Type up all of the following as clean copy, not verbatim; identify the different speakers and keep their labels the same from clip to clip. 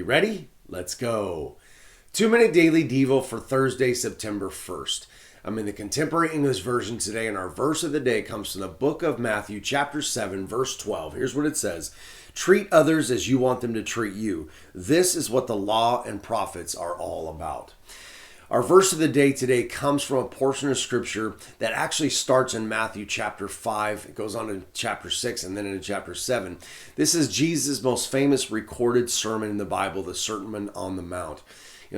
Speaker 1: You ready? Let's go. 2-minute daily Devo for Thursday, September 1st. I'm in the Contemporary English Version today, and our verse of the day comes from the book of Matthew, chapter 7, verse 12. Here's what it says. Treat others as you want them to treat you. This is what the law and prophets are all about. Our verse of the day today comes from a portion of scripture that actually starts in Matthew chapter 5. It goes on to chapter 6 and then into chapter 7. This is Jesus' most famous recorded sermon in the Bible, the Sermon on the Mount.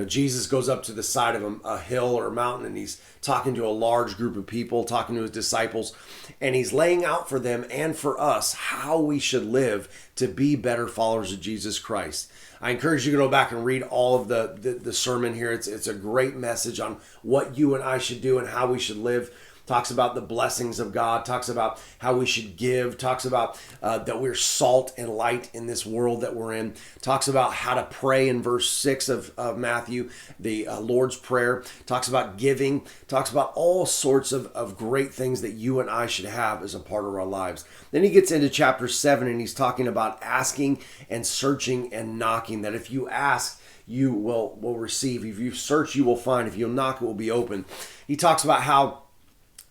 Speaker 1: Jesus goes up to the side of a hill or a mountain, and he's talking to a large group of people, talking to his disciples, and he's laying out for them and for us how we should live to be better followers of Jesus Christ. I encourage you to go back and read all of the sermon here. It's a great message on what you and I should do and how we should live. Talks about the blessings of God, talks about how we should give, talks about that we're salt and light in this world that we're in, talks about how to pray in verse 6 of Matthew, the Lord's Prayer, talks about giving, talks about all sorts of great things that you and I should have as a part of our lives. Then he gets into chapter 7 and he's talking about asking and searching and knocking, that if you ask, you will receive. If you search, you will find. If you knock, it will be open. He talks about how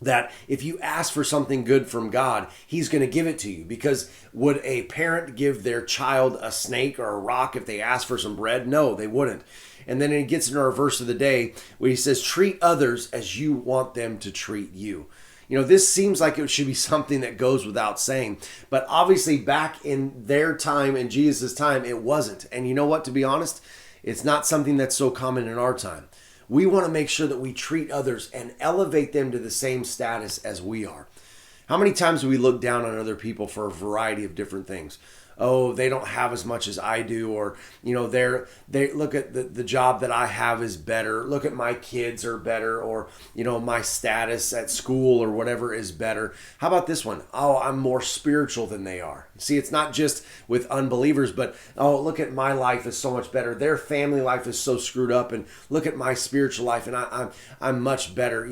Speaker 1: that if you ask for something good from God, he's going to give it to you. Because would a parent give their child a snake or a rock if they asked for some bread? No, they wouldn't. And then he gets into our verse of the day where he says, treat others as you want them to treat you. This seems like it should be something that goes without saying. But obviously back in their time, in Jesus' time, it wasn't. And you know what, to be honest, it's not something that's so common in our time. We want to make sure that we treat others and elevate them to the same status as we are. How many times do we look down on other people for a variety of different things? Oh, they don't have as much as I do, or they look at the job that I have is better. Look at my kids are better, or my status at school or whatever is better. How about this one? Oh, I'm more spiritual than they are. See, it's not just with unbelievers, but oh, look at my life is so much better. Their family life is so screwed up, and look at my spiritual life, and I'm much better,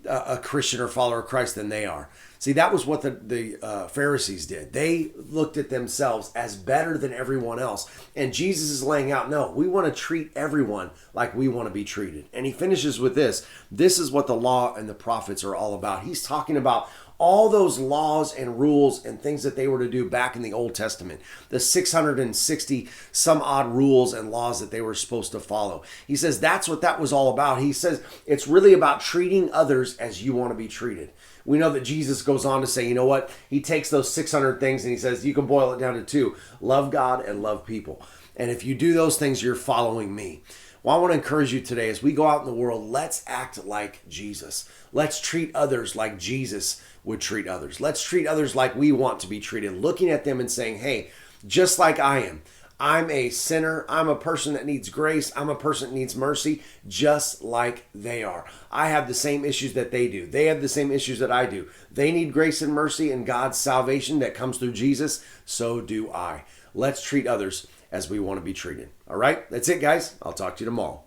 Speaker 1: a Christian or follower of Christ than they are. See, that was what the Pharisees did. They looked at themselves as better than everyone else. And Jesus is laying out, no, we want to treat everyone like we want to be treated. And he finishes with this. This is what the law and the prophets are all about. He's talking about all those laws and rules and things that they were to do back in the Old Testament, the 660 some odd rules and laws that they were supposed to follow. He says that's what that was all about. He says it's really about treating others as you want to be treated. We know that Jesus goes on to say, you know what? He takes those 600 things and he says, you can boil it down to 2. Love God and love people. And if you do those things, you're following me. Well, I want to encourage you today as we go out in the world, let's act like Jesus. Let's treat others like Jesus would treat others. Let's treat others like we want to be treated, looking at them and saying, hey, just like I am, I'm a sinner. I'm a person that needs grace. I'm a person that needs mercy, just like they are. I have the same issues that they do. They have the same issues that I do. They need grace and mercy and God's salvation that comes through Jesus. So do I. Let's treat others as we want to be treated. All right, that's it, guys. I'll talk to you tomorrow.